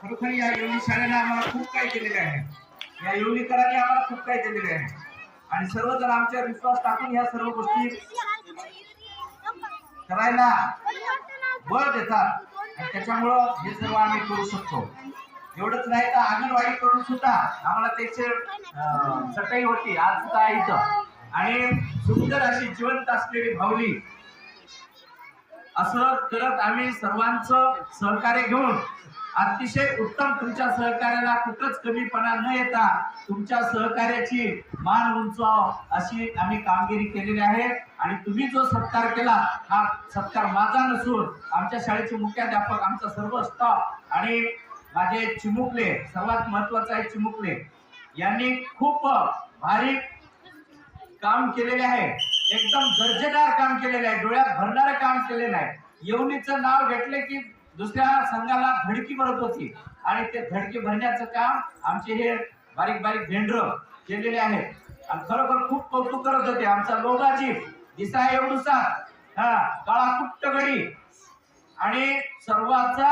खरोखर या योनी शाळेने आम्हाला खूप काही दिलेले आहे. या योनीकरांनी आम्हाला खूप काही दिलेले आहे आणि सर्वजण आमच्यावर विश्वास टाकून ह्या सर्व गोष्टी करायला बळ देतात आणि त्याच्यामुळं हे सर्व आम्ही करू शकतो. एवढंच नाही तर अंगणवाडी करून सुद्धा आम्हाला त्याचे चटई होती आज सुद्धा इथं आणि सुंदर अशी जिवंत असलेली भावली असं करत आम्ही सर्वांचं सहकार्य घेऊन अतिशय उत्तम तुमच्या सहकार्याला कुठंच कमीपणा न येता तुमच्या सहकार्याची मान उंचाव अशी आम्ही कामगिरी केलेली आहे आणि तुम्ही जो सत्कार केला हा सत्कार माझा नसून आमच्या शाळेचे मुख्याध्यापक आमचा सर्व स्टाफ आणि माझे चिमुकले सर्वात महत्वाचे आहे चिमुकले यांनी खूप भारी काम केलेले आहे. एकदम दर्जेदार काम केलेले आहे. डोळ्यात भरणारे काम केलेलं आहे. येवनीचं नाव घेतले की दुसऱ्या संघाला धडकी भरत होती आणि ते धडकी भरण्याचं काम आमचे हे बारीक बारीक भेंडर केलेले आहेत आणि खरोखर खूप कौतुक करत होते. आमचा लोगाची दिसा एवढूसा काळा कुट्ट गडी आणि सर्वांचा